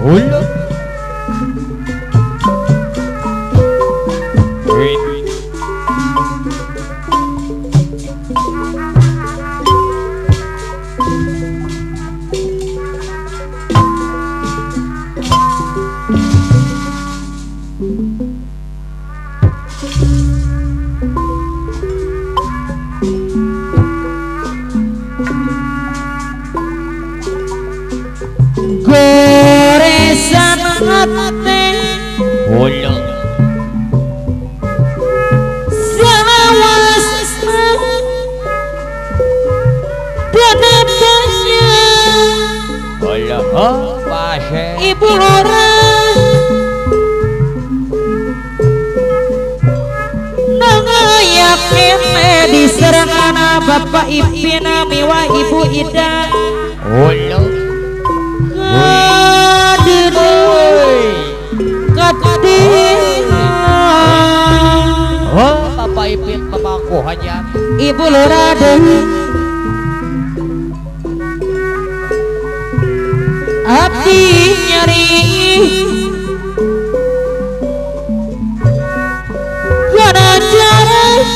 Ulo. Goresan hati Ulo. selawas penetanya Ulo. Oh, pasien. Ibu Lora nangayakin diserangana Bapak Ipina miwa Ibu Ida Ulo. Oh, Bapak Ipin pemangku hajat. Ibu Lora Dewi abdi nyeri gana jarak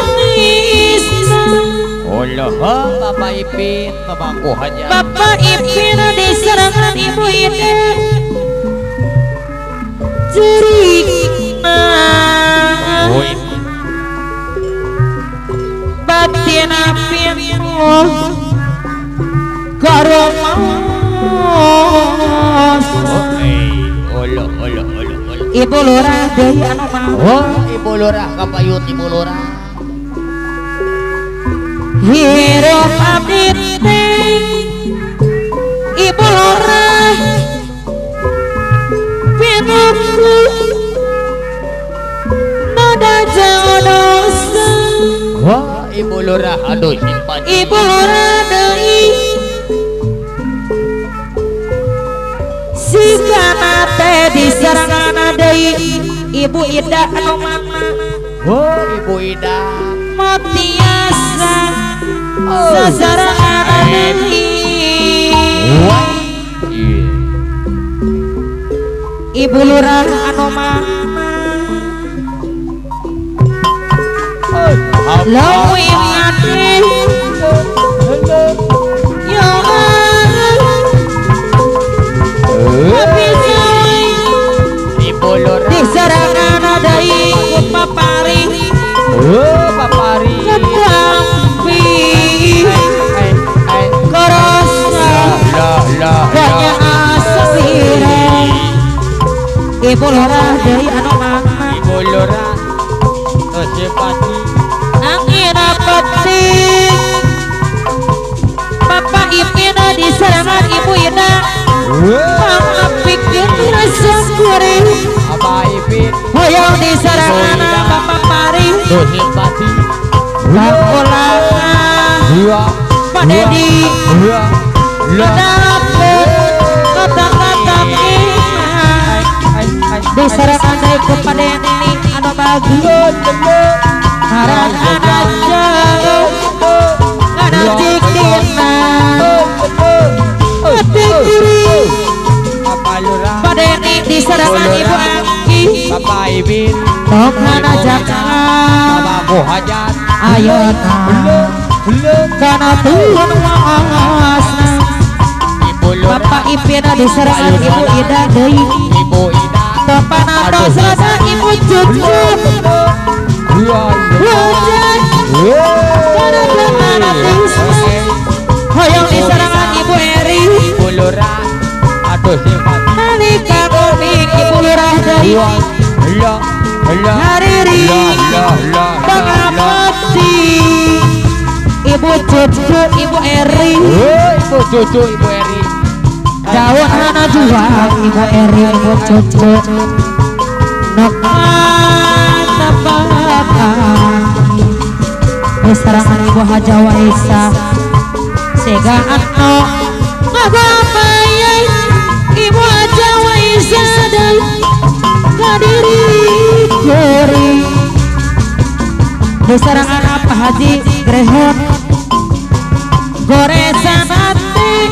amonisna Ulo. Oh, Bapak Ipin pemangku hajat. Bapak Ipin diserangan Ibu Ida jerikna Oi. batin apinu karomos Ulo. Ulo. Ibu Lurah Dewi anu mau Oh, Ibu Lurah kapayut Ibu Lurah. hirup abdi teh Ibu Lurah pinuku nada jodosa Wah, Ibu Lurah, aduh simpan. Ibu Lurah Dewi si kana teh diserangan Dewi Ibu Ida anu mana Oh, Ibu Ida. motiasa sasarangan Dewi Wah, iya. Ibu Lurah anu mana lawi ngati yo Ibu Lurah. diserangan Dewi ku papari Oh, Papari. ketampi korosa banyak asapire Ibu Lurah Dewi anu mana Ibu Lurah. Sesepati. angin peting Bapak Ipina diserangan Ibu Ida pangapikeun rasa kuring Abah Ipin. hoyong diserangan Bapak Pari Sesepati. Ulangan Dua. Pak Dedi Dua. Dapet kata-kata diserangan dari Pak Dedi anu bagus Haran anak jauh anak cikina hati kiri Bapak Lurah. Pak Dedi diserangan Ibu Angki Bapak Ipin. tong hana jangan Pemangku hajat. ayo Belum. kana turun waasna Ibu Lurah. Bapak Ipina diserangan Ibu Ida Dewi Ibu Ida. Bapak Nato serasa Ibu Cucu Dua. hujan kana jangan tisna hoyong diserangan Ibu Eri Ibu Lurah. Aduh simpati. nalika komik Ibu Lurah Dewi Hariri Pangapati Ibu Cucu Ibu Eri Ibu cucu Ibu Eri. daun hana jual Ibu Eri Ibu Cucu Nokman Nepatan diserangan Ibu Haja Waisa Sega Atno Ngagapayai Ibu Haja Waisa dan Kadiri Gori diserangan Pak Haji Grehon goresan hati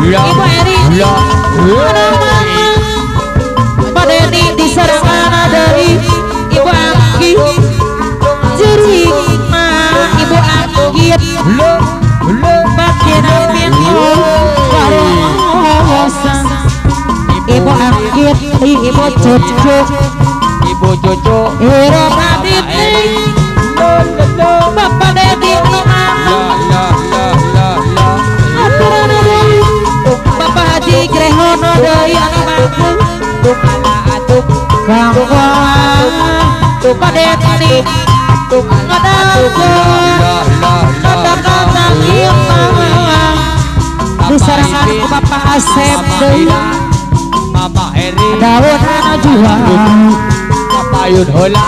Ibu Eri Ada mama Pak Deni diserangan dari Ibu Anggi Jerima Ibu Anggit Bagian pintu Karosan Ibu Anggit Ibu Cucu Ibu Jojo Iro Praditi Bapak Dedi Bapak Haji Grehono dari Animatu Kangkong Bapak Dedi Kata-kata diserangan ke Bapak Asep Mama Eri Daun Najwa Papa Yun Hola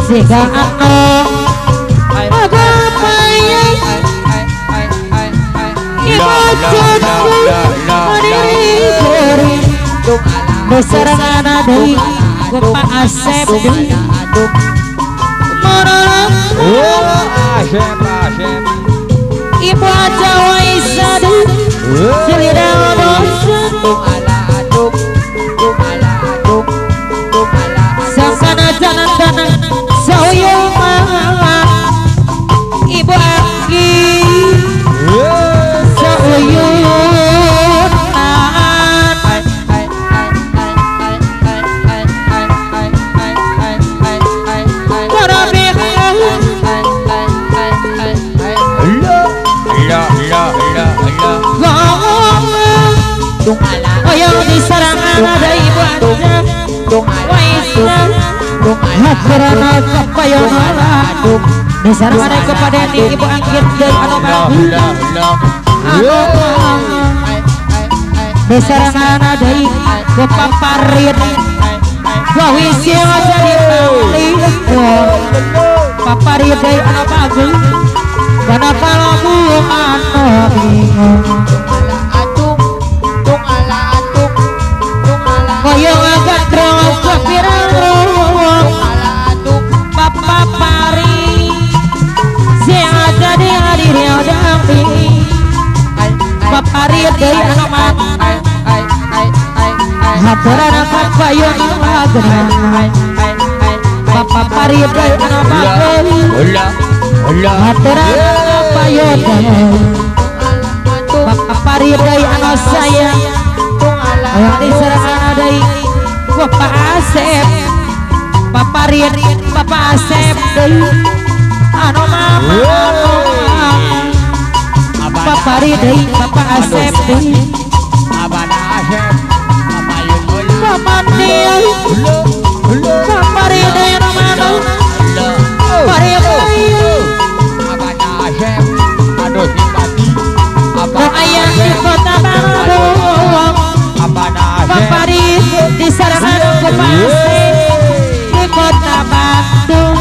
Sehingga anak Beserangan dari Bapak Asep Ibu Aja Waisadu Celidang Sangkana jalan tanah Sauyuma Ibu Anggi Sauyunan Yang diserangan ada Ibu Aja Waisadu Hakurana Kapayonola diserangan ada kepada Ibu Anggit dari Anomagu diserangan ada Bapak Parit Wawisi aja di Bali Bapak Parit dari Anomagu kenapa lagu bingung Koyong agak terang kepirang Bapak Pari Seada di hadir yang dampi Bapak Pari dari Anomat Haturan akan payung magna Bapak Pari dari Anomat Haturan akan payung Bapak Pari dari Anos saya yang diserahkan dari Bapak Asep Bapak Rin Bapak Asep dari Bapak Rin dari Bapak Asep dari Bapak Rin Bapak Rin dari Romano Bapak Rin ayah di kota Bandung Bapak Rin diserangan ke Pasir di kota Bandung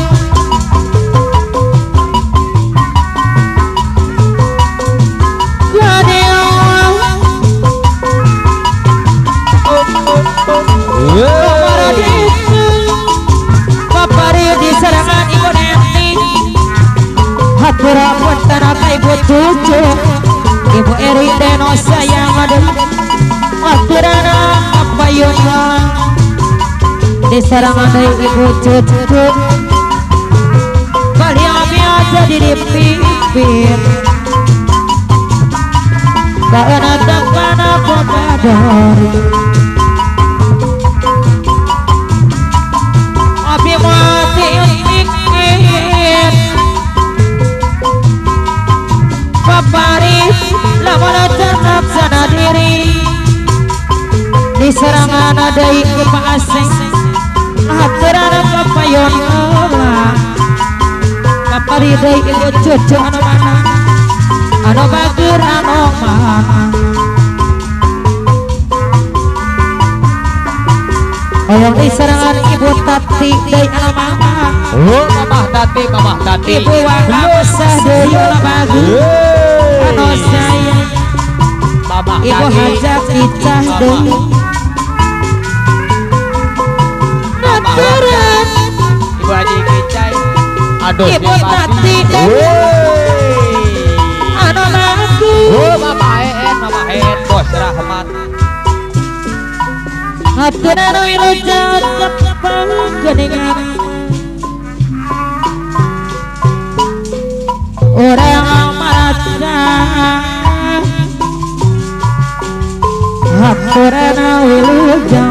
Bapak Rin diserangan Ibu Neti Hatura pun tanah Ibu Cucu Ibu Eri Deno sayang ada Aturana apa yuna diserangan dari Ibu Cucu kalian aja di pipir karena takkan apa badari abi mati mikir papari lama ternak sana diri diserangan ada Ibu Pak Aseng Haturana papayon olah papari dari Ibu Cucu anu mana anu bagur anu mana yang diserangan Ibu Tati dari anu mana Mamah Tati Ibu Wahab dari anu bagur anu saya Ibu Hajat Icah dari Naturan Waduh, ibu tati anu lagi oh Bapak Hen Bos Rahmat haturana wilujeng panggeningan orang marasa haturana wilujeng